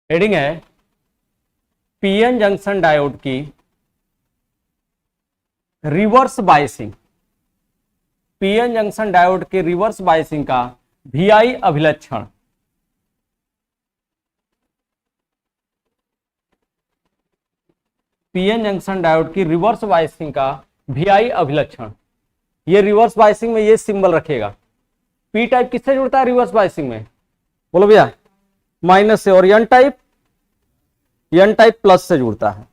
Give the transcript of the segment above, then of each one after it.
Heading है PN junction diode की reverse biasing. PN junction diode के रिवर्स बायसिंग का वीआई अभिलक्षण। पीएन जंक्शन डायोड की रिवर्स बायसिंग का वीआई अभिलक्षण। ये रिवर्स बायसिंग में ये सिंबल रखेगा। पी टाइप किससे जुड़ता है रिवर्स बायसिंग में? बोलो भैया, माइनस से। और एन टाइप प्लस से जुड़ता है।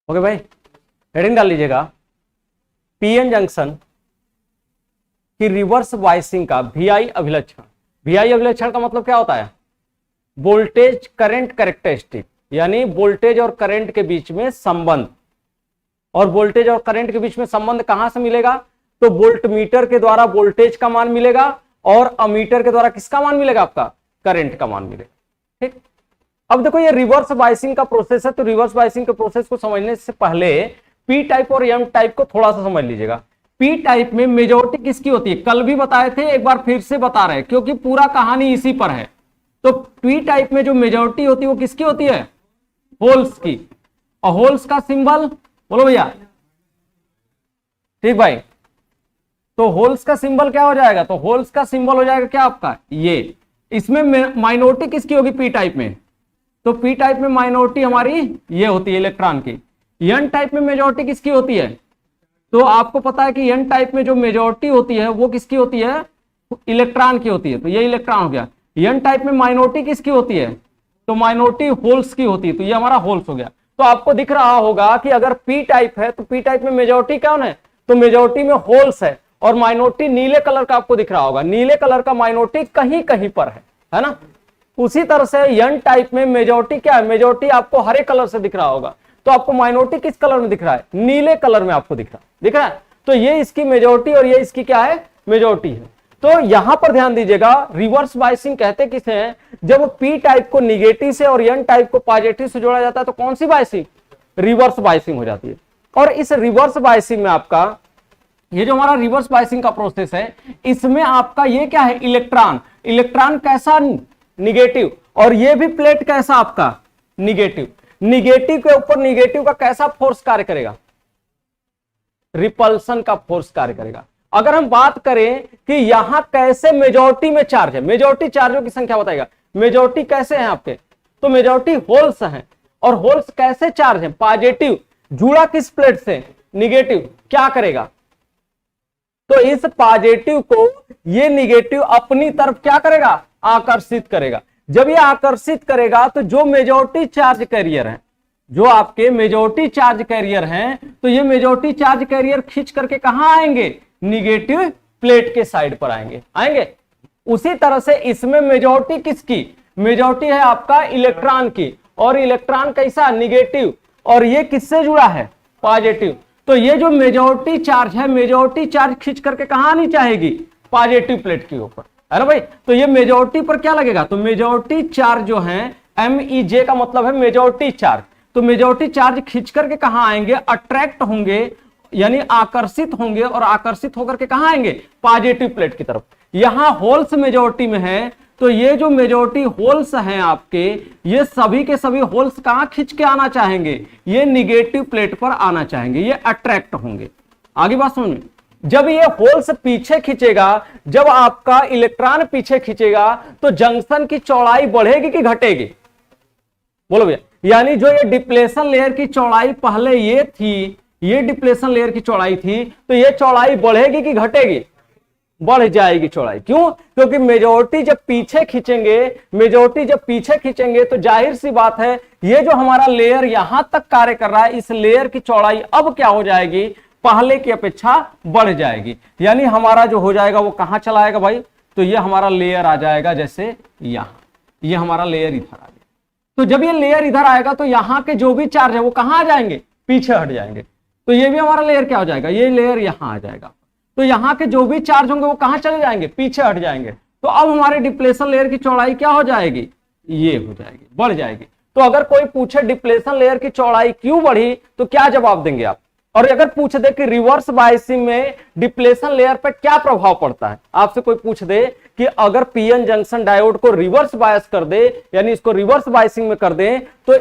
ओके भाई, हेडिंग डाल लीजिएगा पीएन जंक्शन की रिवर्स बायसिंग का वीआई अभिलक्षण। वीआई अभिलक्षण का मतलब क्या होता है? वोल्टेज करंट कैरेक्टरिस्टिक, यानी वोल्टेज और करंट के बीच में संबंध। और वोल्टेज और करंट के बीच में संबंध कहां से मिलेगा? तो वोल्ट मीटर के द्वारा वोल्टेज का मान मिलेगा और अमीटर के द्वारा किसका मान मिलेगा? आपका करंट का मान मिलेगा। ठीक, अब देखो ये रिवर्स बायसिंग का प्रोसेस है, तो रिवर्स बायसिंग के प्रोसेस को समझने से पहले पी टाइप और एम टाइप को थोड़ा सा समझ लीजिएगा। पी टाइप में मेजॉरिटी किसकी होती है? कल भी बताए थे, एक बार फिर से बता रहे हैं क्योंकि पूरा कहानी इसी पर है। तो पी टाइप में जो मेजॉरिटी होती है वो किसकी होती है? होल्स की। और होल्स का सिंबल बोलो भैया। ठीक भाई, तो होल्स का सिंबल क्या हो जाएगा? तो होल्स का सिंबल हो जाएगा क्या आपका? ये। इसमें माइनॉरिटी किसकी होगी पी टाइप में? तो पी टाइप में माइनॉरिटी हमारी ये होती है इलेक्ट्रॉन की। एन टाइप में मेजॉरिटी किसकी होती है? तो आपको पता है कि एन टाइप में जो मेजॉरिटी होती है वो किसकी होती है? इलेक्ट्रॉन की होती है। तो ये इलेक्ट्रॉन हो गया। एन टाइप में माइनॉरिटी किसकी होती है? तो माइनॉरिटी होल्स की होती है। तो ये हमारा होल्स हो गया। तो आपको दिख रहा होगा कि अगर पी टाइप है तो पी टाइप में मेजॉरिटी कौन है? तो मेजॉरिटी में होल्स है और माइनॉरिटी नीले कलर का आपको दिख रहा होगा। नीले कलर का माइनॉरिटी कहीं कहीं पर है ना। उसी तरह से एन टाइप में मेजॉरिटी क्या है? मेजॉरिटी आपको हरे कलर से दिख रहा होगा। तो आपको माइनॉरिटी किस कलर में दिख रहा है? नीले कलर में आपको दिख रहा है। तो ये इसकी मेजॉरिटी और ये इसकी क्या है? मेजॉरिटी है। तो यहां पर ध्यान दीजिएगा, रिवर्स बायसिंग कहते किसे हैं? जब पी टाइप को निगेटिव से और एन टाइप को पॉजिटिव से जोड़ा जाता है तो कौन सी बायसिंग? रिवर्स बायसिंग हो जाती है। और इस रिवर्स बायसिंग में आपका ये जो हमारा रिवर्स बायसिंग का प्रोसेस है, इसमें आपका ये क्या है? इलेक्ट्रॉन। इलेक्ट्रॉन कैसा? निगेटिव। और ये भी प्लेट कैसा आपका? निगेटिव। निगेटिव के ऊपर निगेटिव का कैसा फोर्स कार्य करेगा? रिपल्सन का फोर्स कार्य करेगा। अगर हम बात करें कि यहां कैसे मेजॉरिटी में चार्ज है, मेजॉरिटी चार्जों की संख्या बताएगा। मेजॉरिटी कैसे है आपके? तो मेजॉरिटी होल्स हैं। और होल्स कैसे चार्ज है? पॉजिटिव। जुड़ा किस प्लेट से? निगेटिव। क्या करेगा? तो इस पॉजिटिव को ये निगेटिव अपनी तरफ क्या करेगा? आकर्षित करेगा। जब ये आकर्षित करेगा तो जो मेजॉरिटी चार्ज कैरियर है, जो आपके मेजॉरिटी चार्ज कैरियर हैं, तो ये मेजॉरिटी चार्ज कैरियर खींच करके कहां आएंगे? निगेटिव प्लेट के साइड पर आएंगे। उसी तरह से इसमें मेजॉरिटी किसकी? मेजॉरिटी है आपका इलेक्ट्रॉन की। और इलेक्ट्रॉन कैसा? निगेटिव। और ये किससे जुड़ा है? पॉजिटिव। तो ये जो मेजॉरिटी चार्ज है, मेजॉरिटी चार्ज खींच करके कहां आनी चाहेगी? पॉजिटिव प्लेट के ऊपर, है ना भाई। तो ये मेजॉरिटी पर क्या लगेगा? तो मेजॉरिटी चार्ज जो है, MEJ का मतलब है मेजॉरिटी चार्ज। तो मेजॉरिटी चार्ज खींच करके कहां आएंगे? अट्रैक्ट होंगे, यानी आकर्षित होंगे। और आकर्षित होकर के कहां आएंगे? पॉजिटिव प्लेट की तरफ। यहां होल्स मेजॉरिटी में है, तो ये जो मेजॉरिटी होल्स हैं आपके, ये सभी के सभी होल्स कहां खींच के आना चाहेंगे? ये निगेटिव प्लेट पर आना चाहेंगे, ये अट्रैक्ट होंगे। आगे बात समझ में। जब ये होल्स पीछे खींचेगा, जब आपका इलेक्ट्रॉन पीछे खींचेगा, तो जंक्शन की चौड़ाई बढ़ेगी कि घटेगी? बोलो भैया। यानी जो ये डिप्लेशन लेयर की चौड़ाई पहले ये डिप्लेशन लेयर की चौड़ाई थी, तो ये चौड़ाई बढ़ेगी कि घटेगी? बढ़ जाएगी चौड़ाई। क्यों? क्योंकि मेजोरिटी जब पीछे खींचेंगे तो जाहिर सी बात है ये जो हमारा लेयर यहां तक कार्य कर रहा है, इस लेयर की चौड़ाई अब क्या हो जाएगी, पहले की अपेक्षा बढ़ जाएगी। यानी हमारा जो हो जाएगा वो कहां चला आएगा भाई, तो ये हमारा लेयर आ जाएगा जैसे यहां, ये हमारा लेयर इधर आ गया। तो जब ये लेयर इधर आएगा तो यहां के जो भी चार्ज है वो कहां आ जाएंगे, पीछे हट जाएंगे। तो ये भी हमारा लेयर क्या हो जाएगा, ये लेयर यहां आ जाएगा। तो यहां के जो भी चार्ज होंगे वो कहां चले जाएंगे, पीछे हट जाएंगे। तो अब हमारे डिप्लेशन लेयर की चौड़ाई क्या हो जाएगी, ये हो जाएगी, बढ़ जाएगी। तो अगर कोई पूछे डिप्लेशन लेयर की चौड़ाई क्यों बढ़ी तो क्या जवाब देंगे आप? और अगर पूछ दे कि रिवर्स बायसिंग में डिप्लेशन लेयर पर क्या प्रभाव पड़ता है, आपसे कोई पूछ दे कि अगर पीएन जंक्शन डायोड को रिवर्स बायस कर दे, यानी इसको रिवर्स बायसिंग में कर दे, तो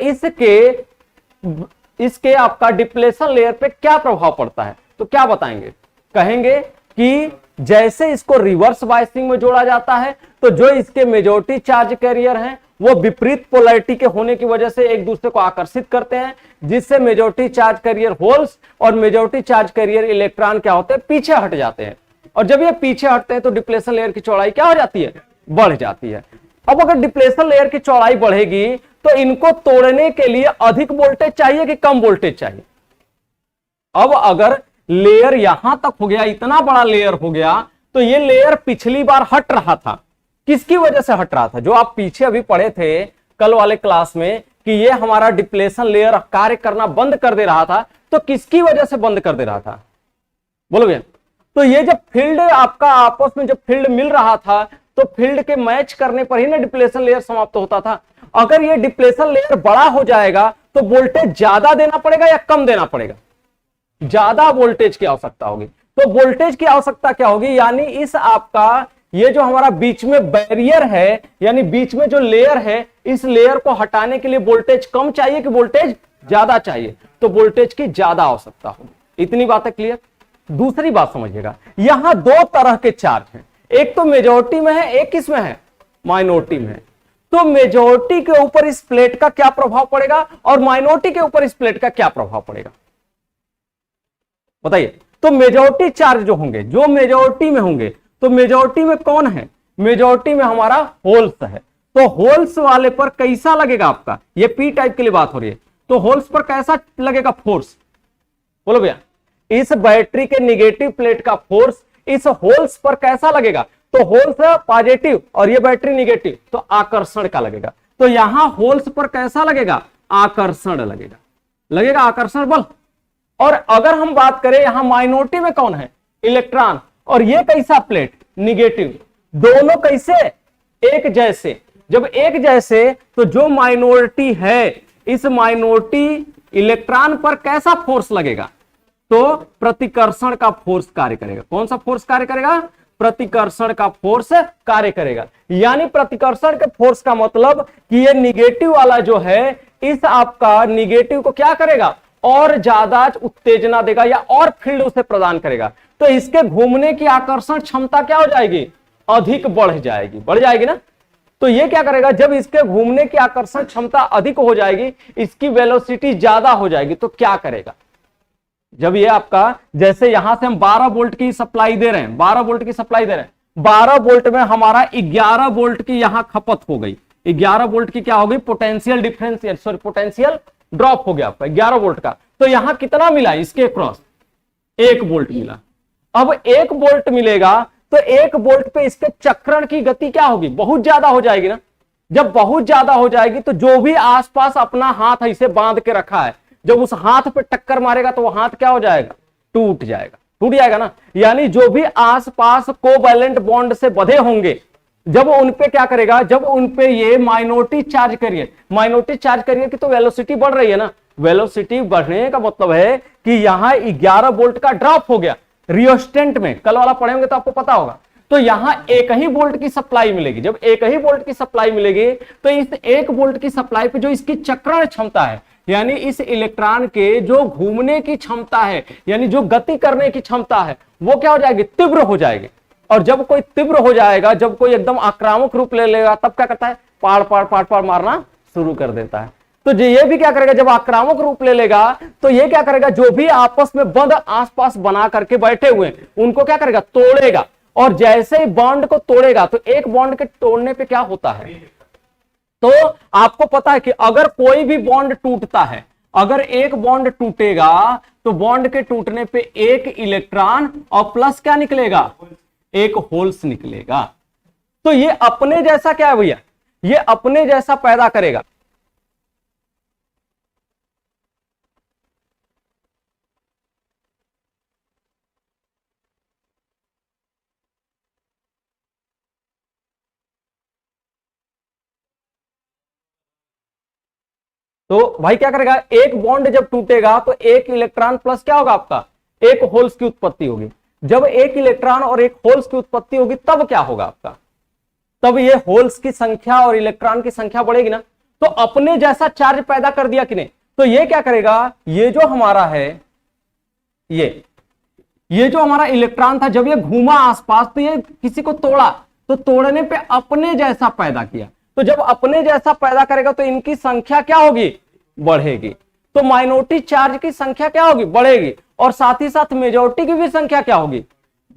इसके आपका डिप्लेशन लेयर पे क्या प्रभाव पड़ता है, तो क्या बताएंगे? कहेंगे कि जैसे इसको रिवर्स बायसिंग में जोड़ा जाता है तो जो इसके मेजॉरिटी चार्ज कैरियर हैं वो विपरीत पोलैरिटी के होने की वजह से एक दूसरे को आकर्षित करते हैं, जिससे मेजॉरिटी चार्ज कैरियर होल्स और मेजॉरिटी चार्ज कैरियर इलेक्ट्रॉन क्या होते हैं, पीछे हट जाते हैं। और जब ये पीछे हटते हैं तो डिप्लेशन लेयर की चौड़ाई क्या हो जाती है, बढ़ जाती है। अब अगर डिप्लेशन लेयर की चौड़ाई बढ़ेगी तो इनको तोड़ने के लिए अधिक वोल्टेज चाहिए कि कम वोल्टेज चाहिए? अब अगर लेयर यहां तक हो गया, इतना बड़ा लेयर हो गया, तो ये लेयर पिछली बार हट रहा था, किसकी वजह से हट रहा था? जो आप पीछे अभी पढ़े थे कल वाले क्लास में कि ये हमारा डिप्लेशन लेयर कार्य करना बंद कर दे रहा था, तो किसकी वजह से बंद कर दे रहा था, बोलोगे? तो ये जब फील्ड आपका आपस में जब फील्ड मिल रहा था तो फील्ड के मैच करने पर ही ना डिप्लेशन लेयर समाप्त होता था। अगर ये डिप्लेशन लेयर बड़ा हो जाएगा तो वोल्टेज ज्यादा देना पड़ेगा या कम देना पड़ेगा? ज्यादा वोल्टेज की आवश्यकता होगी। तो वोल्टेज की आवश्यकता क्या होगी, यानी इस आपका ये जो हमारा बीच में बैरियर है, यानी बीच में जो लेयर है, इस लेयर को हटाने के लिए वोल्टेज कम चाहिए कि वोल्टेज ज्यादा चाहिए? तो वोल्टेज की ज्यादा आवश्यकता होगी। इतनी बातें क्लियर? दूसरी बात समझिएगा, यहां दो तरह के चार्ज हैं, एक तो मेजॉरिटी में है, एक किसमें है, माइनॉरिटी में है। तो मेजॉरिटी के ऊपर इस प्लेट का क्या प्रभाव पड़ेगा और माइनॉरिटी के ऊपर इस प्लेट का क्या प्रभाव पड़ेगा, बताइए? तो मेजॉरिटी चार्ज जो होंगे, जो मेजॉरिटी में होंगे, तो मेजॉरिटी में कौन है, मेजॉरिटी में हमारा होल्स है। तो होल्स वाले पर कैसा लगेगा आपका, ये पी टाइप के लिए बात हो रही है, तो होल्स पर कैसा लगेगा फोर्स, बोलो भैया? इस बैटरी के निगेटिव प्लेट का फोर्स इस होल्स पर कैसा लगेगा? तो होल्स पॉजिटिव और ये बैटरी निगेटिव, तो आकर्षण का लगेगा। तो यहां होल्स पर कैसा लगेगा, आकर्षण लगेगा, लगेगा आकर्षण बल। और अगर हम बात करें यहां माइनॉरिटी में कौन है, इलेक्ट्रॉन, और ये कैसा प्लेट, निगेटिव, दोनों कैसे, एक जैसे। जब एक जैसे तो जो माइनॉरिटी है, इस माइनॉरिटी इलेक्ट्रॉन पर कैसा फोर्स लगेगा, तो प्रतिकर्षण का फोर्स कार्य करेगा। कौन सा फोर्स कार्य करेगा, प्रतिकर्षण का फोर्स कार्य करेगा। यानी प्रतिकर्षण के फोर्स का मतलब कि ये निगेटिव वाला जो है, इस आपका निगेटिव को क्या करेगा, और ज्यादा उत्तेजना देगा या और फील्ड उसे प्रदान करेगा। तो इसके घूमने की आकर्षण क्षमता क्या हो जाएगी, अधिक बढ़ जाएगी, बढ़ जाएगी ना। तो ये क्या करेगा, जब इसके घूमने की आकर्षण क्षमता अधिक हो जाएगी, इसकी वेलोसिटी ज्यादा हो जाएगी, तो क्या करेगा, जब ये आपका, जैसे यहां से हम 12 वोल्ट की सप्लाई दे रहे हैं, 12 वोल्ट की सप्लाई दे रहे हैं, 12 वोल्ट में हमारा 11 वोल्ट की यहां खपत हो गई, 11 वोल्ट की क्या हो गई, potential differential, sorry potential drop हो गया आपका 11 वोल्ट का। तो यहां कितना मिला, इसके क्रॉस 1 वोल्ट मिला। अब 1 वोल्ट मिलेगा तो 1 वोल्ट पे इसके चक्रण की गति क्या होगी, बहुत ज्यादा हो जाएगी ना। जब बहुत ज्यादा हो जाएगी तो जो भी आसपास अपना हाथ ऐसे बांध के रखा है, जब उस हाथ पे टक्कर मारेगा तो वो हाथ क्या हो जाएगा, टूट जाएगा, टूट जाएगा ना। यानी जो भी आसपास कोवैलेंट बॉन्ड से बंधे होंगे, जब उनपे क्या करेगा, जब उनपे ये minority charge carrier, minority charge carrier की तो वेलोसिटी बढ़ रही है ना। वेलोसिटी बढ़ने का मतलब है कि यहां 11 वोल्ट का ड्रॉप हो गया रियोस्टेंट में, कल वाला पढ़ेंगे तो आपको पता होगा। तो यहां 1 ही वोल्ट की सप्लाई मिलेगी। जब 1 ही वोल्ट की सप्लाई मिलेगी तो इस 1 वोल्ट की सप्लाई पे जो इसकी चक्रण क्षमता है, यानी इस इलेक्ट्रॉन के जो घूमने की क्षमता है, यानी जो गति करने की क्षमता है, वो क्या हो जाएगी, तीव्र हो जाएगी। और जब कोई तीव्र हो जाएगा, जब कोई एकदम आक्रामक रूप ले लेगा, तब क्या करता है, पाड़ पाड़ पाड़ पाड़ मारना शुरू कर देता है। तो ये भी क्या करेगा, जब आक्रामक रूप ले लेगा तो ये क्या करेगा, जो भी आपस में बंद आसपास बना करके बैठे हुए उनको क्या करेगा, तोड़ेगा। और जैसे ही बॉन्ड को तोड़ेगा, तो एक बॉन्ड के तोड़ने पे क्या होता है, तो आपको पता है कि अगर कोई भी बॉन्ड टूटता है, अगर एक बॉन्ड टूटेगा तो बॉन्ड के टूटने पे एक इलेक्ट्रॉन और प्लस क्या निकलेगा, एक होल्स निकलेगा। तो ये अपने जैसा क्या है भैया, ये अपने जैसा पैदा करेगा। तो भाई क्या करेगा, एक बॉन्ड जब टूटेगा तो एक इलेक्ट्रॉन प्लस क्या होगा आपका, एक होल्स की उत्पत्ति होगी। जब एक इलेक्ट्रॉन और एक होल्स की उत्पत्ति होगी तब क्या होगा आपका, तब ये होल्स की संख्या और इलेक्ट्रॉन की संख्या बढ़ेगी ना। तो अपने जैसा चार्ज पैदा कर दिया कि नहीं, तो ये क्या करेगा, ये जो हमारा है, ये जो हमारा इलेक्ट्रॉन था, जब ये घूमा आसपास तो ये किसी को तोड़ा, तो तोड़ने पे अपने जैसा पैदा किया। तो जब अपने जैसा पैदा करेगा तो इनकी संख्या क्या होगी, बढ़ेगी। तो माइनॉरिटी चार्ज की संख्या क्या होगी, बढ़ेगी, और साथ ही साथ मेजॉरिटी की भी संख्या क्या होगी,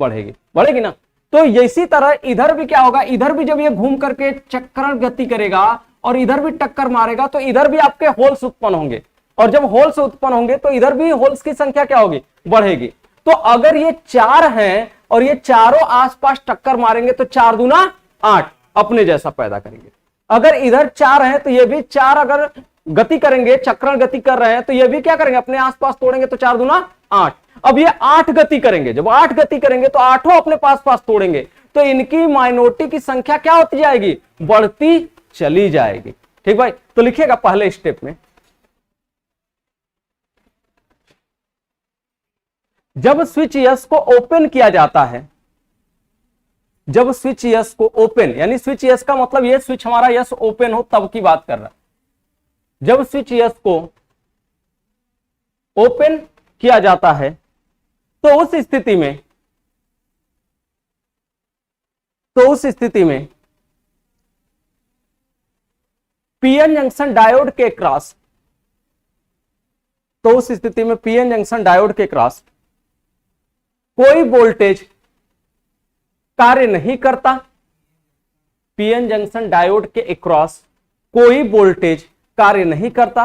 बढ़ेगी, बढ़ेगी ना। तो इसी तरह इधर भी क्या होगा, इधर भी जब ये घूम करके चक्रण गति करेगा और इधर भी टक्कर मारेगा तो इधर भी आपके होल्स उत्पन्न होंगे, और जब होल्स उत्पन्न होंगे तो इधर भी होल्स की संख्या क्या होगी, बढ़ेगी। तो अगर ये 4 हैं और ये चारों आसपास टक्कर मारेंगे तो 4 दूना 8 अपने जैसा पैदा करेंगे। अगर इधर 4 हैं तो ये भी 4 अगर गति करेंगे, चक्रण गति कर रहे हैं, तो ये भी क्या करेंगे, अपने आसपास तोड़ेंगे तो 4 दूना 8। अब ये 8 गति करेंगे, जब 8 गति करेंगे तो 8 अपने पास तोड़ेंगे, तो इनकी माइनॉरिटी की संख्या क्या होती जाएगी, बढ़ती चली जाएगी। ठीक भाई, तो लिखिएगा पहले स्टेप में, जब स्विच यस को ओपन किया जाता है, जब स्विच यस को ओपन, यानी स्विच यस का मतलब ये स्विच हमारा यस ओपन हो तब की बात कर रहा है। जब स्विच यस को ओपन किया जाता है तो उस स्थिति में पीएन जंक्शन डायोड के क्रॉस, तो उस स्थिति में पीएन जंक्शन डायोड के क्रॉस कोई वोल्टेज कार्य नहीं करता। पीएन जंक्शन डायोड के अक्रॉस कोई वोल्टेज कार्य नहीं करता।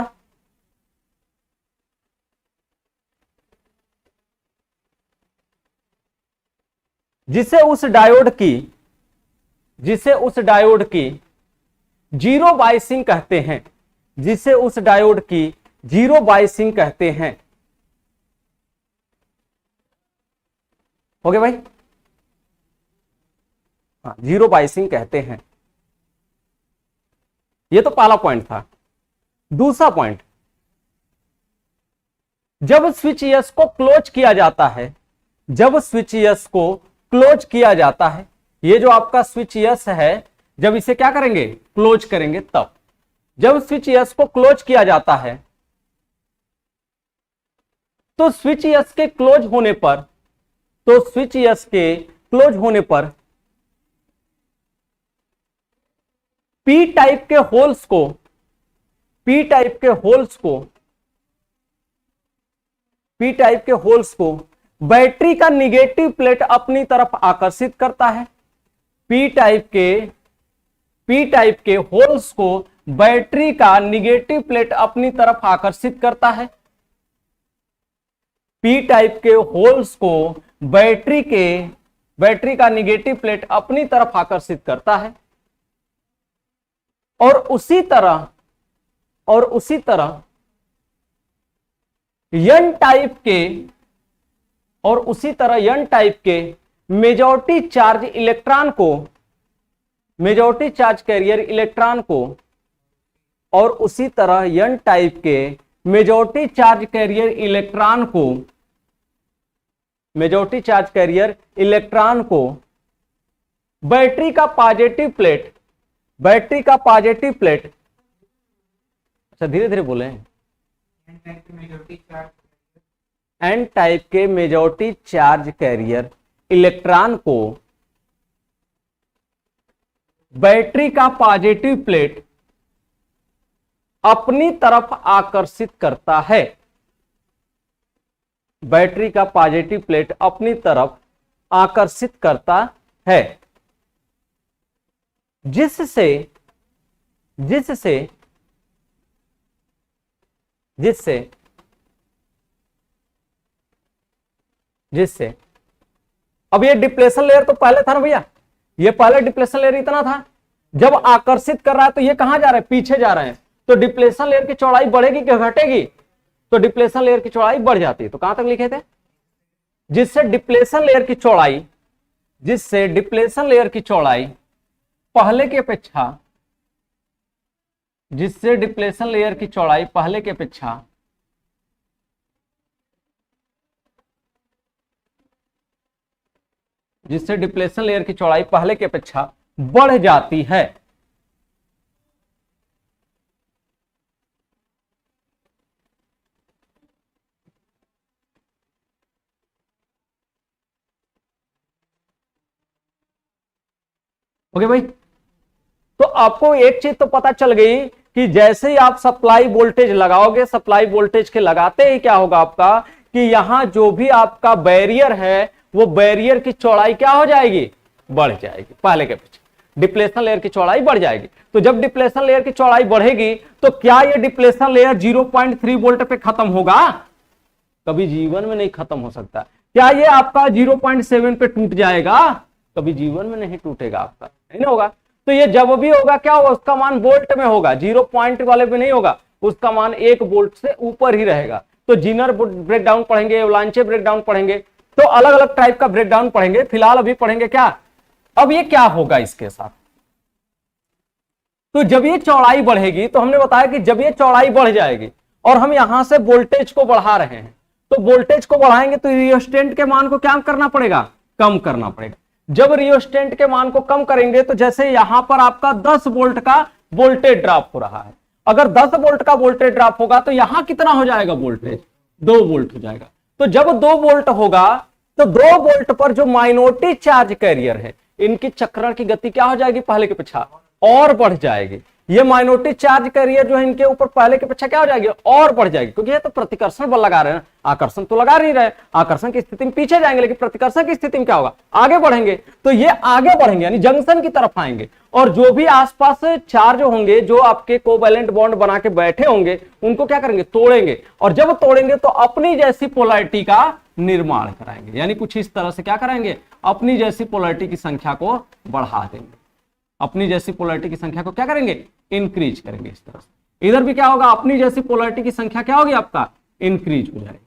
जिसे उस डायोड की जीरो बाइसिंग कहते हैं, जिसे उस डायोड की जीरो बाइसिंग कहते हैं। हो गया भाई, हाँ, जीरो बाइसिंग कहते हैं। ये तो पहला पॉइंट था। दूसरा पॉइंट, जब स्विच यस को क्लोज किया जाता है, जब स्विच यस को क्लोज किया जाता है, ये जो आपका स्विच यस है, जब इसे क्या करेंगे, क्लोज करेंगे, तब जब स्विच यस को क्लोज किया जाता है तो स्विच यस के क्लोज होने पर, तो स्विच यस के क्लोज होने पर पी टाइप के होल्स को, पी टाइप के होल्स को, पी टाइप के होल्स को बैटरी का निगेटिव प्लेट अपनी तरफ आकर्षित करता है। पी टाइप के होल्स को बैटरी का निगेटिव प्लेट अपनी तरफ आकर्षित करता है। पी टाइप के होल्स को बैटरी का निगेटिव प्लेट अपनी तरफ आकर्षित करता है। और उसी तरह एन टाइप के मेजॉरिटी चार्ज इलेक्ट्रॉन को, मेजॉरिटी चार्ज कैरियर इलेक्ट्रॉन को, और उसी तरह एन टाइप के मेजॉरिटी चार्ज कैरियर इलेक्ट्रॉन को, मेजॉरिटी चार्ज कैरियर इलेक्ट्रॉन को बैटरी का पॉजिटिव प्लेट, बैटरी का पॉजिटिव प्लेट, अच्छा धीरे धीरे बोले, एन टाइप के मेजॉरिटी चार्ज कैरियर इलेक्ट्रॉन को बैटरी का पॉजिटिव प्लेट अपनी तरफ आकर्षित करता है। बैटरी का पॉजिटिव प्लेट अपनी तरफ आकर्षित करता है जिससे जिससे जिससे जिससे अब ये डिप्लेशन लेयर तो पहले था ना भैया, ये पहले डिप्लेशन लेयर इतना था, जब आकर्षित कर रहा है तो ये कहां जा रहा है, पीछे जा रहे हैं, तो डिप्लेशन लेयर की चौड़ाई बढ़ेगी कि घटेगी, तो डिप्लेशन लेयर की चौड़ाई बढ़ जाती है। तो कहां तक लिखे थे, जिससे डिप्लेशन लेयर की चौड़ाई, जिससे डिप्लेशन लेयर की चौड़ाई पहले की अपेक्षा, जिससे डिप्लेशन लेयर की चौड़ाई पहले की अपेक्षा जिससे डिप्लेशन लेयर की चौड़ाई पहले की अपेक्षा बढ़ जाती है। ओके भाई, तो आपको एक चीज तो पता चल गई कि जैसे ही आप सप्लाई वोल्टेज लगाओगे, सप्लाई वोल्टेज के लगाते ही क्या होगा आपका, कि यहां जो भी आपका बैरियर है वो बैरियर की चौड़ाई क्या हो जाएगी, बढ़ जाएगी, पहले के पीछे डिप्लेशन लेयर की चौड़ाई बढ़ जाएगी। तो जब डिप्लेशन लेयर की चौड़ाई बढ़ेगी तो क्या ये डिप्लेशन लेयर 0.3 वोल्ट पे खत्म होगा, कभी जीवन में नहीं खत्म हो सकता। क्या ये आपका 0.7 पे टूट जाएगा, कभी जीवन में नहीं टूटेगा आपका, नहीं ना होगा। तो ये जब भी होगा क्या होगा, उसका मान वोल्ट में होगा, 0 पॉइंट वाले में नहीं होगा, उसका मान 1 वोल्ट से ऊपर ही रहेगा। तो जीनर ब्रेकडाउन पढ़ेंगे, एवलांचे ब्रेकडाउन पढ़ेंगे, तो अलग अलग टाइप का ब्रेकडाउन पढ़ेंगे। फिलहाल अभी पढ़ेंगे क्या, अब ये क्या होगा इसके साथ। तो जब ये चौड़ाई बढ़ेगी, तो हमने बताया कि जब ये चौड़ाई बढ़ जाएगी और हम यहां से वोल्टेज को बढ़ा रहे हैं, तो वोल्टेज को बढ़ाएंगे तो रियोस्टेंट के मान को क्या करना पड़ेगा, कम करना पड़ेगा। जब रियोस्टेंट के मान को कम करेंगे तो जैसे यहां पर आपका 10 वोल्ट का वोल्टेज ड्रॉप हो रहा है, अगर 10 वोल्ट का वोल्टेज ड्रॉप होगा तो यहां कितना हो जाएगा वोल्टेज, 2 वोल्ट हो जाएगा। तो जब 2 वोल्ट होगा तो 2 वोल्ट पर जो माइनॉरिटी चार्ज कैरियर है, इनकी चक्रण की गति क्या हो जाएगी, पहले के पीछे और बढ़ जाएगी। ये माइनॉरिटी चार्ज कैरियर जो है इनके ऊपर पहले के पीछे क्या हो जाएगी, और बढ़ जाएगी, क्योंकि ये तो प्रतिकर्षण बल लगा रहे हैं, आकर्षण तो लगा नहीं रहे, आकर्षण की स्थिति में पीछे जाएंगे, लेकिन प्रतिकर्षण की स्थिति में क्या होगा, आगे बढ़ेंगे। तो ये आगे बढ़ेंगे यानी जंक्शन की तरफ आएंगे, और जो भी आसपास चार्ज होंगे, जो आपके कोवैलेंट बॉन्ड बना के बैठे होंगे, उनको क्या करेंगे, तोड़ेंगे, और जब तोड़ेंगे तो अपनी जैसी पोलैरिटी का निर्माण कराएंगे, यानी कुछ इस तरह से क्या कराएंगे, अपनी जैसी पोलैरिटी की संख्या को बढ़ा देंगे, अपनी जैसी पोलैरिटी की संख्या को क्या करेंगे, इंक्रीज करेंगे इस तरह से। इधर भी क्या होगा, अपनी जैसी पोलैरिटी की संख्या क्या होगी आपका, इंक्रीज हो जाएगी।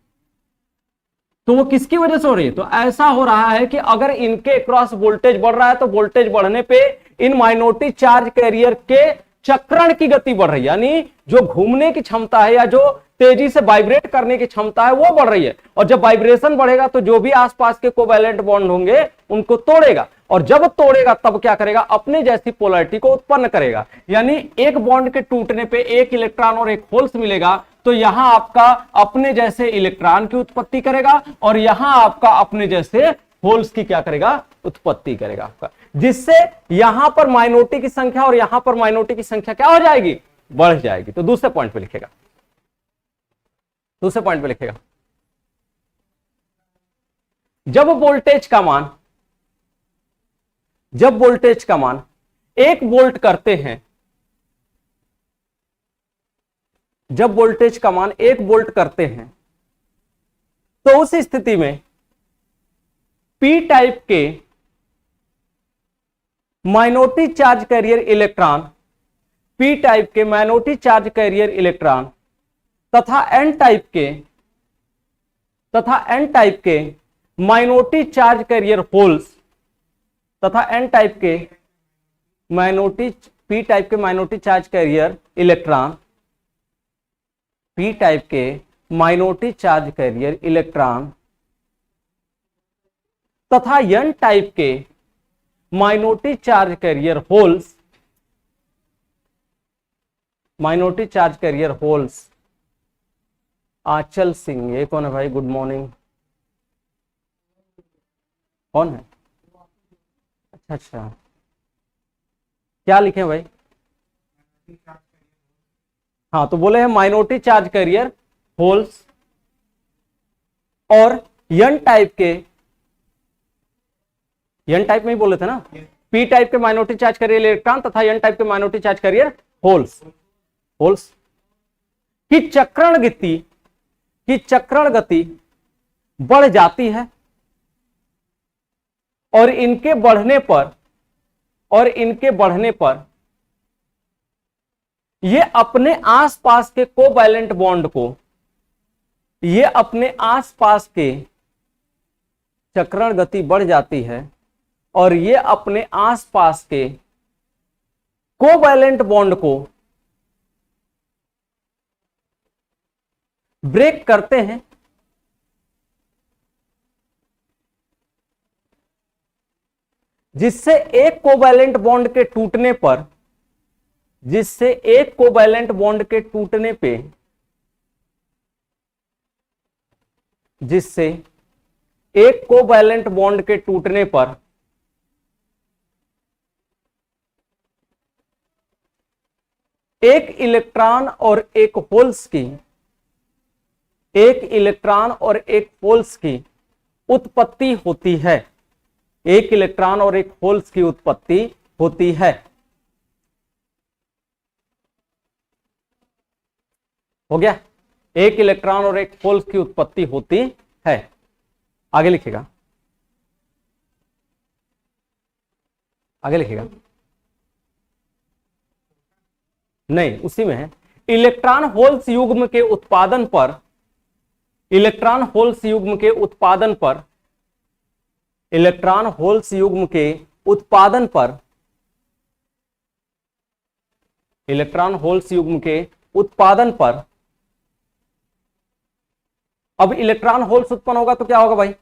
तो वो किसकी वजह से हो रही है, तो ऐसा हो रहा है कि अगर इनके क्रॉस वोल्टेज बढ़ रहा है तो वोल्टेज बढ़ने पे इन माइनॉरिटी चार्ज कैरियर के चक्रण की गति बढ़ रही है, यानी जो घूमने की क्षमता है या जो तेजी से वाइब्रेट करने की क्षमता है वो बढ़ रही है। और जब वाइब्रेशन बढ़ेगा तो जो भी आसपास के कोवैलेंट बॉन्ड होंगे उनको तोड़ेगा, और जब तोड़ेगा तब क्या करेगा, अपने जैसी पोलैरिटी को उत्पन्न करेगा। यानी एक बॉन्ड के टूटने पे एक इलेक्ट्रॉन और एक होल्स मिलेगा, तो यहां आपका अपने जैसे इलेक्ट्रॉन की उत्पत्ति करेगा और यहां आपका अपने जैसे होल्स की क्या करेगा, उत्पत्ति करेगा आपका, जिससे यहां पर माइनॉरिटी की संख्या और यहां पर माइनॉरिटी की संख्या क्या हो जाएगी, बढ़ जाएगी। तो दूसरे पॉइंट पे लिखेगा, दूसरे पॉइंट पे लिखेगा, जब वोल्टेज का मान 1 वोल्ट करते हैं, जब वोल्टेज का मान 1 वोल्ट करते हैं, तो उस स्थिति में पी टाइप के minority charge carrier electron, P type के माइनॉरिटी चार्ज कैरियर इलेक्ट्रॉन तथा एन टाइप के माइनॉरिटी चार्ज कैरियर होल्स तथा एन टाइप के पी टाइप के minority charge carrier electron, P type के माइनॉरिटी चार्ज कैरियर इलेक्ट्रॉन तथा N type के minority charge carrier holes, minority charge carrier holes. Anchal Singh, ये कौन है भाई, गुड मॉर्निंग, कौन है, अच्छा अच्छा, क्या लिखे भाई, हाँ तो बोले हैं माइनॉरिटी चार्ज कैरियर होल्स और एन टाइप के एन टाइप में ही बोले थे ना, पी टाइप के माइनॉरिटी चार्ज कैरियर इलेक्ट्रॉन तथा एन टाइप के minority charge carrier holes. Holes की चक्रण गति बढ़ जाती है और इनके बढ़ने पर ये अपने आसपास के कोवैलेंट बॉन्ड को, ये अपने आसपास के चक्रण गति बढ़ जाती है और ये अपने आसपास के कोवैलेंट बॉन्ड को ब्रेक करते हैं, जिससे एक कोवैलेंट बॉन्ड के टूटने पर, जिससे एक कोवैलेंट बॉन्ड के टूटने पे, जिससे एक कोवैलेंट बॉन्ड के टूटने पर एक इलेक्ट्रॉन और एक होल्स की, एक इलेक्ट्रॉन और एक होल्स की उत्पत्ति होती है। एक इलेक्ट्रॉन और एक होल्स की उत्पत्ति होती है। हो गया, एक इलेक्ट्रॉन और एक होल्स की उत्पत्ति होती है। आगे लिखेगा, आगे लिखेगा, नहीं उसी में है। इलेक्ट्रॉन होल्स युग्म के उत्पादन पर, इलेक्ट्रॉन होल्स युग्म के उत्पादन पर, इलेक्ट्रॉन होल्स युग्म के उत्पादन पर, इलेक्ट्रॉन होल्स युग्म के उत्पादन पर, अब इलेक्ट्रॉन होल्स उत्पन्न होगा तो क्या होगा भाई,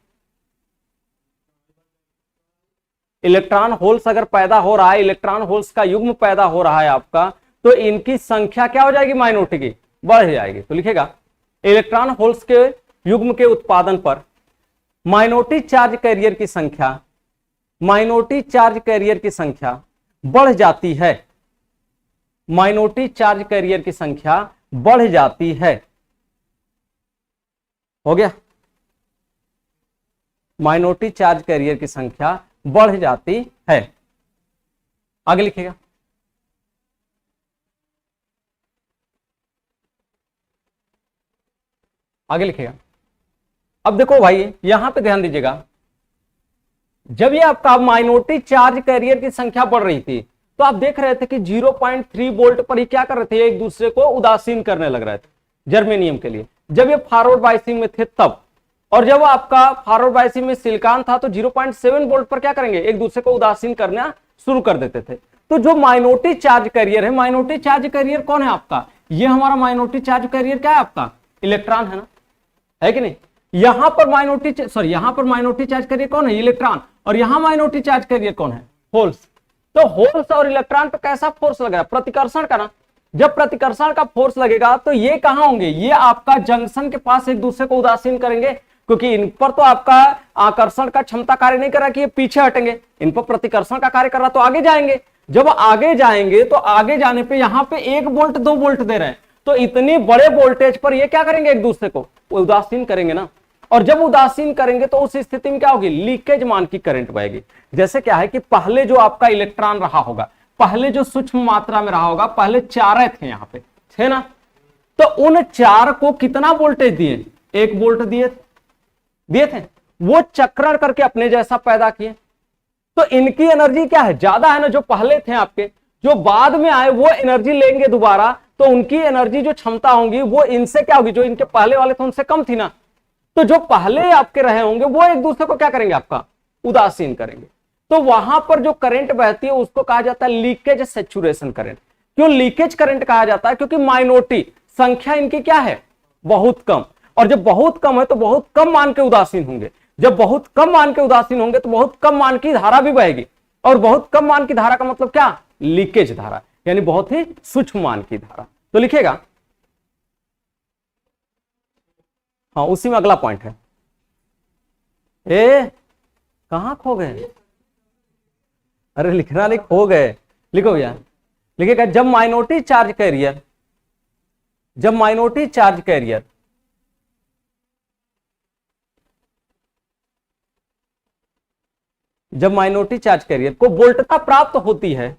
इलेक्ट्रॉन होल्स अगर पैदा हो रहा है, इलेक्ट्रॉन होल्स का युग्म पैदा हो रहा है आपका, तो इनकी संख्या क्या हो जाएगी, माइनॉरिटी की बढ़ जाएगी। तो लिखेगा इलेक्ट्रॉन होल्स के युग्म के उत्पादन पर माइनॉरिटी चार्ज कैरियर की संख्या, माइनॉरिटी चार्ज कैरियर की संख्या बढ़ जाती है, माइनॉरिटी चार्ज कैरियर की संख्या बढ़ जाती है। हो गया, माइनॉरिटी चार्ज कैरियर की संख्या बढ़ जाती है। आगे लिखेगा, आगे लिखेगा। अब देखो भाई यहां पे ध्यान दीजिएगा, जब ये आपका माइनॉरिटी चार्ज कैरियर की संख्या बढ़ रही थी तो आप देख रहे थे कि 0.3 वोल्ट पर ही क्या कर रहे थे, एक दूसरे को उदासीन करने लग रहे थे जर्मेनियम के लिए, जब ये फॉरवर्ड बायसिंग में थे तब। और जब आपका फॉरवर्ड बायसिंग में सिलिकॉन था तो 0.7 वोल्ट पर क्या करेंगे, एक दूसरे को उदासीन करना शुरू कर देते थे। तो जो माइनॉरिटी चार्ज कैरियर है, माइनॉरिटी चार्ज कैरियर कौन है आपका, ये हमारा माइनॉरिटी चार्ज कैरियर क्या है आपका, इलेक्ट्रॉन है ना, है कि नहीं। यहां पर माइनॉरिटी सॉरी यहां पर माइनॉरिटी चार्ज कैरियर कौन है, इलेक्ट्रॉन, और यहां माइनॉरिटी चार्ज कैरियर कौन है, होल्स। तो होल्स और इलेक्ट्रॉन पे कैसा फोर्स लग रहा है, प्रतिकर्षण का ना। जब प्रतिकर्षण का फोर्स लगेगा तो ये कहां होंगे, ये आपका जंक्शन के पास एक दूसरे को उदासीन करेंगे, क्योंकि इन पर तो आपका आकर्षण का क्षमता कार्य नहीं कर रहा कि ये पीछे हटेंगे, इन पर प्रतिकर्षण का कार्य कर रहा तो आगे जाएंगे। जब आगे जाएंगे तो आगे जाने पे यहां पे 1 वोल्ट 2 वोल्ट दे रहे हैं, तो इतनी बड़े वोल्टेज पर ये क्या करेंगे, एक दूसरे को उदासीन करेंगे ना। और जब उदासीन करेंगे तो उस स्थिति में क्या होगी, लीकेज मान की करंट बहेगी। जैसे क्या है कि पहले जो आपका इलेक्ट्रॉन रहा होगा, पहले जो सूक्ष्म मात्रा में रहा होगा, पहले 4 थे यहां पे, थे ना, तो उन 4 को कितना वोल्टेज दिए, 1 वोल्ट दिए थे, वो चक्रण करके अपने जैसा पैदा किए। तो इनकी एनर्जी क्या है, ज्यादा है ना, जो पहले थे आपके, जो बाद में आए वो एनर्जी लेंगे दोबारा, तो उनकी एनर्जी जो क्षमता होगी वो इनसे क्या होगी, जो इनके पहले वाले थे उनसे कम थी ना। तो जो पहले आपके रहे होंगे वो एक दूसरे को क्या करेंगे, आपका उदासीन करेंगे। तो वहां पर जो करंट बहती है उसको कहा जाता है लीकेज सैचुरेशन करंट। क्यों लीकेज करंट कहा जाता है, क्योंकि माइनॉरिटी संख्या इनकी क्या है, बहुत कम, और जब बहुत कम है तो बहुत कम मान के उदासीन होंगे। जब बहुत कम मान के उदासीन होंगे तो बहुत कम मान की धारा भी बहेगी, और बहुत कम मान की धारा का मतलब क्या, लीकेज धारा, यानी बहुत ही सूक्ष्म मान की धारा। तो लिखेगा, हाँ उसी में अगला पॉइंट है। कहां खो गए, अरे लिखना नहीं, खो गए, लिखो भैया। लिखेगा जब माइनॉरिटी चार्ज कैरियर, जब माइनॉरिटी चार्ज कैरियर जब माइनॉरिटी चार्ज कैरियर को वोल्टता प्राप्त होती है,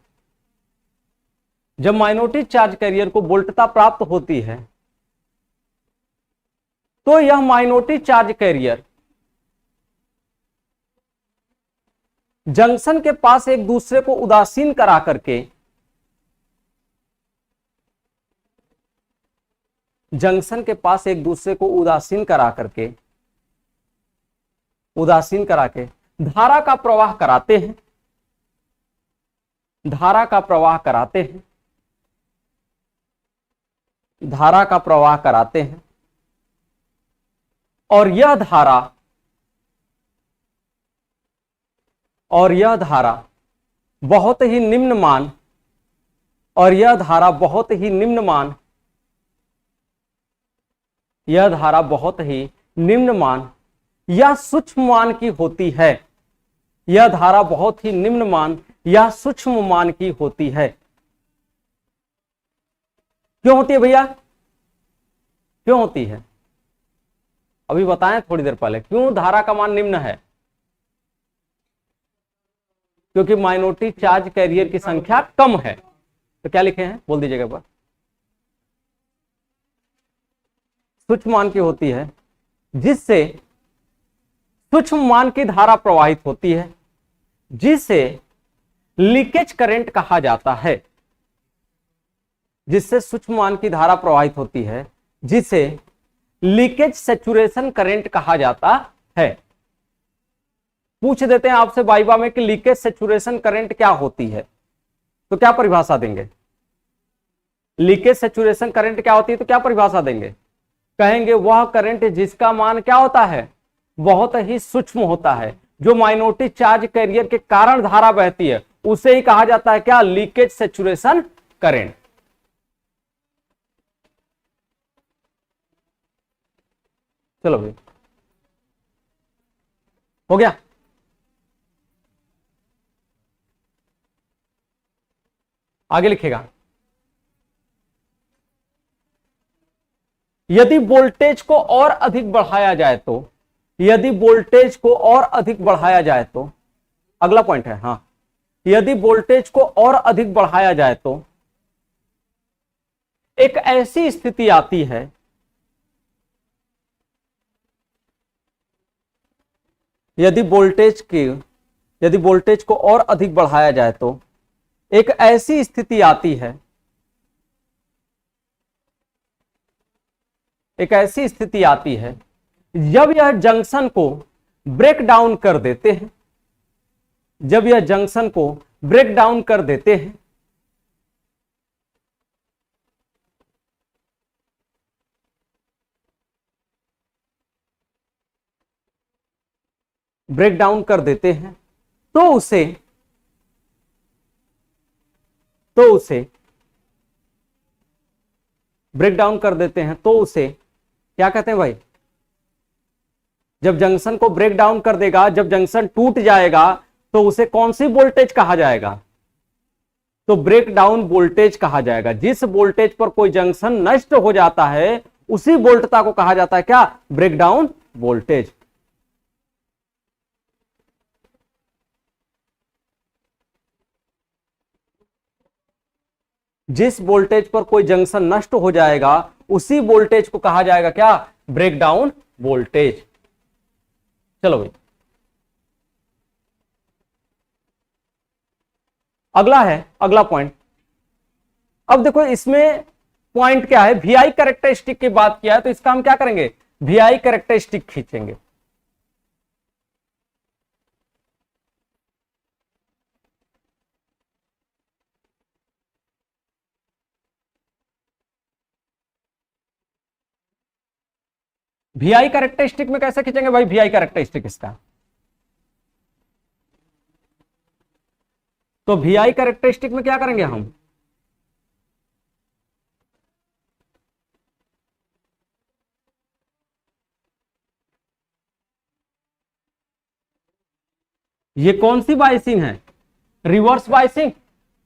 जब माइनॉरिटी चार्ज कैरियर को वोल्टता प्राप्त होती है, तो यह माइनॉरिटी चार्ज कैरियर जंक्शन के पास एक दूसरे को उदासीन करा करके, जंक्शन के पास एक दूसरे को उदासीन करा करके, उदासीन करा के धारा का प्रवाह कराते हैं, धारा का प्रवाह कराते हैं, धारा का प्रवाह कराते हैं। और यह धारा, और यह धारा बहुत ही निम्न मान, और यह धारा बहुत ही निम्न मान, यह धारा बहुत ही निम्न मान या सूक्ष्म मान की होती है, यह धारा बहुत ही निम्न मान या सूक्ष्म मान की होती है। क्यों होती है भैया, क्यों होती है? अभी बताएं थोड़ी देर पहले, क्यों धारा का मान निम्न है? क्योंकि माइनॉरिटी चार्ज कैरियर की संख्या कम है। तो क्या लिखे हैं, बोल दीजिएगा एक बार। सूक्ष्म मान की होती है, जिससे सूक्ष्म मान की धारा प्रवाहित होती है, जिसे लीकेज करंट कहा जाता है, जिससे सूक्ष्म मान की धारा प्रवाहित होती है, जिसे लीकेज सैचुरेशन करंट कहा जाता है। पूछ देते हैं आपसे वाइवा में कि लीकेज सैचुरेशन करंट क्या होती है, तो क्या परिभाषा देंगे? लीकेज सैचुरेशन करंट क्या होती है तो क्या परिभाषा देंगे? कहेंगे वह करंट जिसका मान क्या होता है, बहुत ही सूक्ष्म होता है, जो माइनॉरिटी चार्ज कैरियर के कारण धारा बहती है, उसे ही कहा जाता है क्या, लीकेज सैचुरेशन करंट। चलो भाई, हो गया। आगे लिखेगा, यदि वोल्टेज को और अधिक बढ़ाया जाए तो, यदि वोल्टेज को और अधिक बढ़ाया जाए तो, अगला पॉइंट है, हां, यदि वोल्टेज को और अधिक बढ़ाया जाए तो एक ऐसी स्थिति आती है, यदि वोल्टेज को और अधिक बढ़ाया जाए तो एक ऐसी स्थिति आती है, एक ऐसी स्थिति आती है जब यह जंक्शन को ब्रेक डाउन कर देते हैं, जब यह जंक्शन को ब्रेक डाउन कर देते हैं, ब्रेक डाउन कर देते हैं, तो उसे ब्रेक डाउन कर देते हैं, तो उसे क्या कहते हैं भाई? जब जंक्शन को ब्रेक डाउन कर देगा, जब जंक्शन टूट जाएगा, तो उसे कौन सी वोल्टेज कहा जाएगा? तो ब्रेक डाउन वोल्टेज कहा जाएगा। जिस वोल्टेज पर कोई जंक्शन नष्ट हो जाता है, उसी वोल्टता को कहा जाता है क्या, ब्रेक डाउन वोल्टेज। जिस वोल्टेज पर कोई जंक्शन नष्ट हो जाएगा, उसी वोल्टेज को कहा जाएगा क्या, ब्रेक डाउन वोल्टेज। चलो भाई, अगला है, अगला पॉइंट। अब देखो इसमें पॉइंट क्या है, वीआई कैरेक्टरिस्टिक की बात किया है, तो इसका हम क्या करेंगे, वीआई कैरेक्टरिस्टिक खींचेंगे। वीआई कैरेक्टरिस्टिक में कैसे खींचेंगे भाई, वीआई कैरेक्टरिस्टिक इसका, तो वीआई कैरेक्टरिस्टिक में क्या करेंगे हम, ये कौन सी बाइसिंग है, रिवर्स बाइसिंग।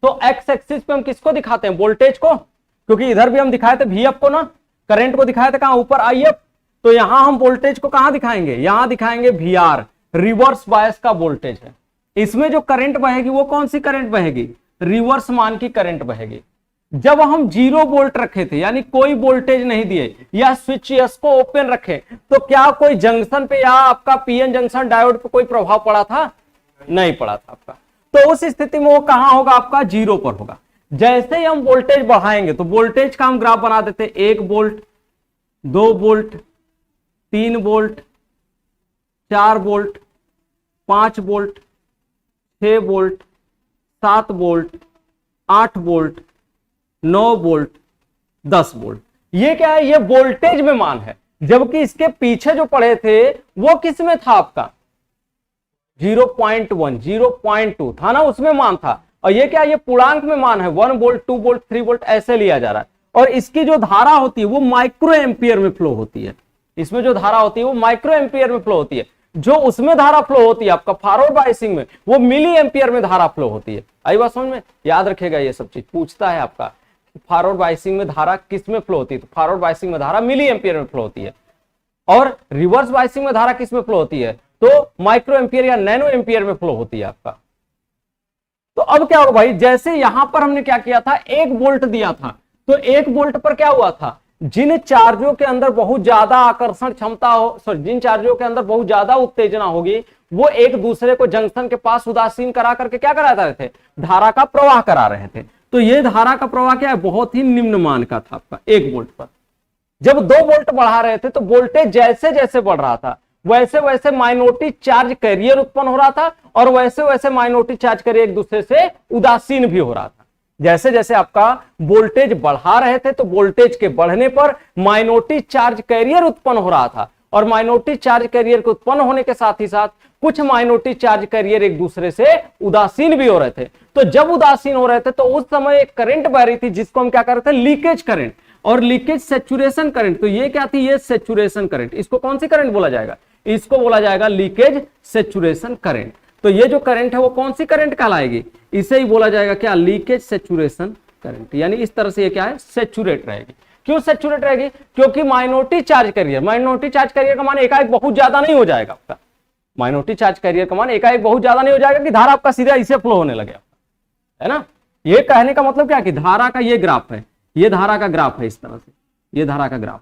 तो एक्स एक्सिस पे हम किसको दिखाते हैं, वोल्टेज को, क्योंकि इधर भी हम दिखाए थे वीएफ को ना, करंट को दिखाया था कहां, ऊपर आईएफ। तो यहां हम वोल्टेज को कहां दिखाएंगे, यहां दिखाएंगे वीआर, रिवर्स बायस का वोल्टेज है। इसमें जो करंट बहेगी वो कौन सी करंट बहेगी, रिवर्स मान की करंट बहेगी। जब हम 0 वोल्ट रखे थे यानी कोई वोल्टेज नहीं दिए या स्विच यस को ओपन रखे तो क्या कोई जंक्शन पे या आपका पीएन जंक्शन डायोड पे कोई प्रभाव पड़ा था, नहीं पड़ा था आपका। तो उस स्थिति में वो कहां होगा, आपका 0 पर होगा। जैसे ही हम वोल्टेज बढ़ाएंगे तो वोल्टेज का हम ग्राफ बना देते, 1 volt, 2 volt, 3 volt, 4 volt, 5 volt, 6 volt, 7 volt, 8 volt, 9 volt, 10 volt. ये क्या है, ये वोल्टेज में मान है, जबकि इसके पीछे जो पढ़े थे वो किस में था आपका 0.1, 0.2 था ना, उसमें मान था। और ये क्या, ये पूर्णांक में मान है, 1 वोल्ट, 2 वोल्ट, 3 वोल्ट ऐसे लिया जा रहा है। और इसकी जो धारा होती है वो माइक्रो एम्पियर में फ्लो होती है। इसमें जो धारा होती है वो माइक्रो एम्पियर में फ्लो होती है। जो उसमें धारा फ्लो होती है आपका फॉरवर्ड बायसिंग में, वो मिली एम्पियर में धारा फ्लो होती है। आई बात समझ में, याद रखेगा ये सब चीज पूछता है आपका, फॉरवर्ड बायसिंग में धारा किस में फ्लो होती है, तो फॉरवर्ड बायसिंग में धारा मिली एम्पियर में फ्लो होती है। और रिवर्स बायसिंग में धारा किस में फ्लो होती है, तो माइक्रो एम्पियर या नैनो एम्पियर में फ्लो होती है आपका। तो अब क्या होगा भाई, जैसे यहां पर हमने क्या किया था, 1 वोल्ट दिया था, तो 1 वोल्ट पर क्या हुआ था, जिन चार्जों के अंदर बहुत ज्यादा आकर्षण क्षमता हो, सॉरी जिन चार्जों के अंदर बहुत ज्यादा उत्तेजना होगी, वो एक दूसरे को जंक्शन के पास उदासीन करा करके क्या करा रहे थे, धारा का प्रवाह करा रहे थे। तो ये धारा का प्रवाह क्या है, बहुत ही निम्न मान का था आपका 1 वोल्ट पर। जब 2 वोल्ट बढ़ा रहे थे तो वोल्टेज जैसे जैसे बढ़ रहा था वैसे वैसे माइनॉरिटी चार्ज कैरियर उत्पन्न हो रहा था, और वैसे वैसे माइनॉरिटी चार्ज कैरियर एक दूसरे से उदासीन भी हो रहा था। जैसे जैसे आपका वोल्टेज बढ़ा रहे थे तो वोल्टेज के बढ़ने पर माइनॉरिटी चार्ज कैरियर उत्पन्न हो रहा था, और माइनॉरिटी चार्ज कैरियर के उत्पन्न होने के साथ ही साथ कुछ माइनॉरिटी चार्ज कैरियर एक दूसरे से उदासीन भी हो रहे थे। तो जब उदासीन हो रहे थे तो उस समय एक करंट बह रही थी जिसको हम क्या कर रहे थे, लीकेज करंट और लीकेज सेचुरेशन करंट। तो ये क्या थी, ये सेचुरेशन करंट। इसको कौन सी करंट बोला जाएगा, इसको बोला जाएगा लीकेज सेचुरेशन करंट। तो ये जो करंट है वो कौन सी करंट कहलाएगी, इसे ही बोला जाएगा क्या, लीकेज सेचुरेशन करंट। यानी इस तरह से ये क्या है, सेचुरेट रहेगी। क्यों सेचुरेट रहेगी, क्योंकि माइनॉरिटी चार्ज कैरियर का मान एकाएक बहुत ज्यादा नहीं हो जाएगा आपका। माइनॉरिटी चार्ज कैरियर का मान एकाएक बहुत ज्यादा नहीं हो जाएगा कि धारा आपका सीधा इसे फ्लो होने लगे, है ना। ये कहने का मतलब क्या कि धारा का ये ग्राफ है, ये धारा का ग्राफ है, इस तरह से ये धारा का ग्राफ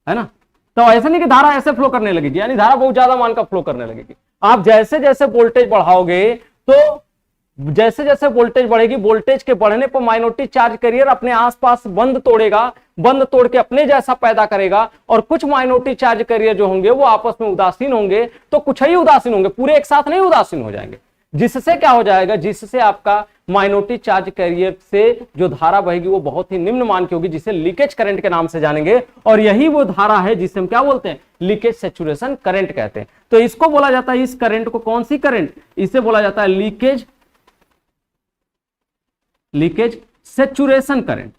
है ना। तो ऐसा नहीं कि धारा ऐसे फ्लो करने लगेगी, यानी धारा बहुत ज्यादा मान का फ्लो करने लगेगी। आप जैसे जैसे वोल्टेज बढ़ाओगे तो जैसे जैसे वोल्टेज बढ़ेगी, वोल्टेज के बढ़ने पर माइनॉरिटी चार्ज कैरियर अपने आसपास बंद तोड़ेगा, बंद तोड़ के अपने जैसा पैदा करेगा, और कुछ माइनॉरिटी चार्ज कैरियर जो होंगे वो आपस में उदासीन होंगे। तो कुछ ही उदासीन होंगे, पूरे एक साथ नहीं उदासीन हो जाएंगे। जिससे क्या हो जाएगा, जिससे आपका माइनॉरिटी चार्ज कैरियर से जो धारा बहेगी वो बहुत ही निम्न मान की होगी, जिसे लीकेज करंट के नाम से जानेंगे। और यही वो धारा है जिसे हम क्या बोलते हैं, लीकेज सेचुरेशन करंट कहते हैं। तो इसको बोला जाता है, इस करंट को कौन सी करंट, इसे बोला जाता है leakage saturation current.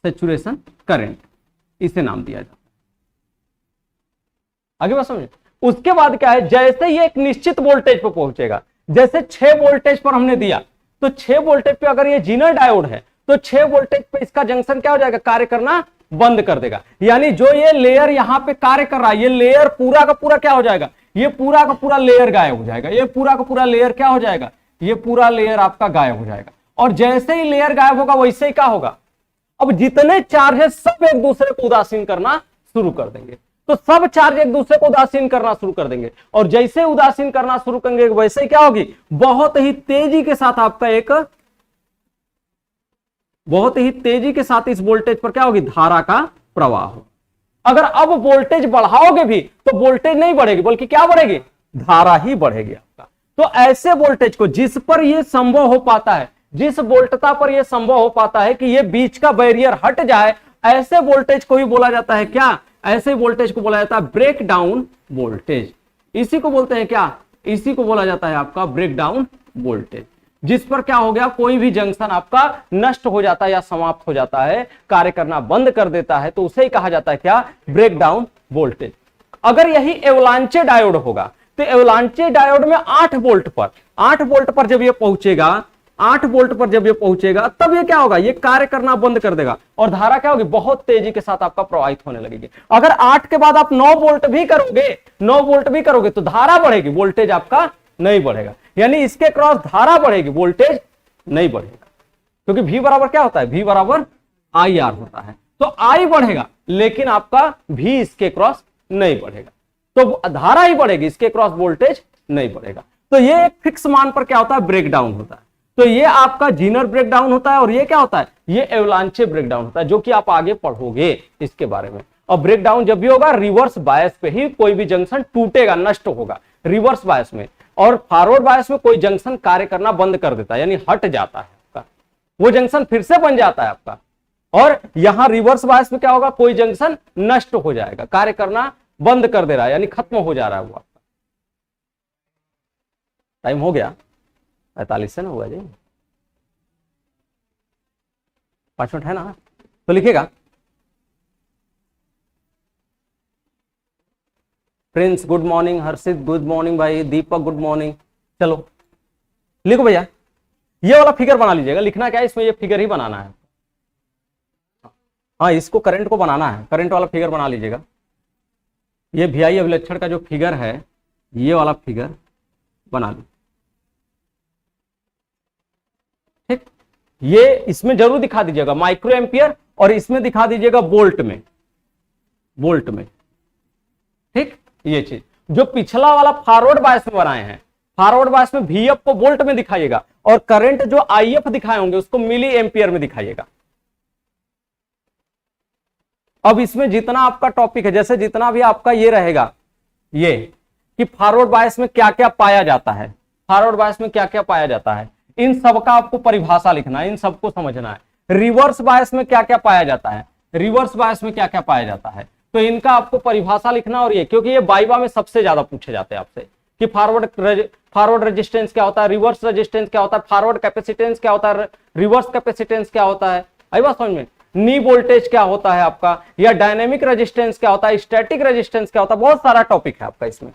Saturation current इसे नाम दिया जाता है। आगे बात समझे। उसके बाद क्या है, जैसे ये एक निश्चित वोल्टेज पर पहुंचेगा, जैसे 6 वोल्टेज पर हमने दिया, तो 6 वोल्टेज पे अगर ये जीनर डायोड है तो 6 वोल्टेज पे इसका जंक्शन क्या हो जाएगा, कार्य करना बंद कर देगा। यानी जो ये लेयर यहां पे कार्य कर रहा है, ये लेयर पूरा का पूरा क्या हो जाएगा, ये पूरा का पूरा लेयर गायब हो जाएगा। ये पूरा का पूरा लेयर क्या हो जाएगा, ये पूरा लेयर आपका गायब हो जाएगा। और जैसे ही लेयर गायब होगा वैसे ही क्या होगा, अब जितने चार्ज है सब एक दूसरे को उदासीन करना शुरू कर देंगे। तो सब चार्ज एक दूसरे को उदासीन करना शुरू कर देंगे, और जैसे उदासीन करना शुरू करेंगे वैसे ही क्या होगी, बहुत ही तेजी के साथ आपका एक, बहुत ही तेजी के साथ इस वोल्टेज पर क्या होगी, धारा का प्रवाह हो। अगर अब वोल्टेज बढ़ाओगे भी तो वोल्टेज नहीं बढ़ेगी, बल्कि क्या बढ़ेगी, धारा ही बढ़ेगी आपका। तो ऐसे वोल्टेज को जिस पर यह संभव हो पाता है, जिस वोल्टता पर यह संभव हो पाता है कि यह बीच का बैरियर हट जाए, ऐसे वोल्टेज को ही बोला जाता है क्या, ऐसे वोल्टेज को बोला जाता है ब्रेक डाउन वोल्टेज। इसी को बोलते हैं क्या, इसी को बोला जाता है आपका ब्रेक डाउन वोल्टेज। जिस पर क्या हो गया, कोई भी जंक्शन आपका नष्ट हो जाता है या समाप्त हो जाता है, कार्य करना बंद कर देता है, तो उसे ही कहा जाता है क्या, ब्रेक डाउन वोल्टेज। अगर यही एवलांचे डायोड होगा तो एवलांचे डायोड में 8 वोल्ट पर जब ये पहुंचेगा, 8 वोल्ट पर जब ये पहुंचेगा तब ये क्या होगा, ये कार्य करना बंद कर देगा, और धारा क्या होगी, बहुत तेजी के साथ आपका प्रवाहित होने लगेगी। अगर 8 के बाद आप 9 वोल्ट भी करोगे, 9 वोल्ट भी करोगे तो धारा बढ़ेगी, वोल्टेज आपका नहीं बढ़ेगा, यानी इसके क्रॉस धारा बढ़ेगी, वोल्टेज नहीं बढ़ेगा, क्योंकि V बराबर क्या होता है, V बराबर IR होता है। तो I बढ़ेगा लेकिन आपका V इसके क्रॉस नहीं बढ़ेगा, तो धारा ही बढ़ेगी, इसके क्रॉस वोल्टेज नहीं बढ़ेगा। तो ये एक फिक्स मान पर क्या होता है, ब्रेकडाउन होता है। तो ये आपका जीनर ब्रेकडाउन होता है और ये क्या होता है, ये एवलांचे ब्रेकडाउन होता है, जो कि आप आगे पढ़ोगे इसके बारे में। और ब्रेकडाउन जब भी होगा रिवर्स बायस पे ही कोई भी जंक्शन टूटेगा, नष्ट होगा रिवर्स बायस में, और फॉरवर्ड बायस में कोई जंक्शन कार्य करना बंद कर देता है, यानी हट जाता है आपका, वो जंक्शन फिर से बन जाता है आपका। और यहां रिवर्स बायस में क्या होगा, कोई जंक्शन नष्ट हो जाएगा, कार्य करना बंद कर दे रहा है, यानी खत्म हो जा रहा है वो आपका। टाइम हो गया 45 से ना हुआ जी, 5 मिनट है ना, तो लिखेगा प्रिंस गुड मॉर्निंग, हर्षित गुड मॉर्निंग भाई, दीपक गुड मॉर्निंग। चलो लिखो भैया, ये वाला फिगर बना लीजिएगा। लिखना क्या है इसमें, ये फिगर ही बनाना है। हाँ, इसको करंट को बनाना है, करंट वाला फिगर बना लीजिएगा। ये VI अभिलक्षण का जो फिगर है, ये वाला फिगर बना लो, ठीक। ये इसमें जरूर दिखा दीजिएगा माइक्रो एम्पियर, और इसमें दिखा दीजिएगा वोल्ट में, वोल्ट में, ठीक। ये चीज जो पिछला वाला फॉरवर्ड बायस में बनाए हैं, फॉरवर्ड बायस में VF को वोल्ट में दिखाइएगा, और करंट जो IF दिखाए होंगे उसको मिली एम्पियर में दिखाइएगा। अब इसमें जितना आपका टॉपिक है, जैसे जितना भी आपका ये रहेगा, ये कि फॉरवर्ड बायस में क्या क्या पाया जाता है, फॉरवर्ड बायस में क्या क्या पाया जाता है, इन सब का आपको परिभाषा लिखना है, इन सबको समझना है। रिवर्स बायस में क्या क्या पाया जाता है, रिवर्स बायस में क्या क्या पाया जाता है, तो इनका आपको परिभाषा लिखना। और ये क्योंकि ये वाइवा में सबसे ज्यादा पूछे जाते हैं आपसे कि फॉरवर्ड रेजिस्टेंस क्या होता है, रिवर्स रेजिस्टेंस क्या होता है, फॉरवर्ड कैपेसिटेंस क्या होता है, रिवर्स कैपेसिटेंस क्या होता है, आई बात समझ में, नी वोल्टेज क्या होता है आपका, या डायनेमिक रेजिस्टेंस क्या होता है, स्टैटिक रेजिस्टेंस क्या होता है, बहुत सारा टॉपिक है आपका इसमें।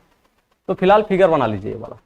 तो फिलहाल फिगर बना लीजिए ये वाला।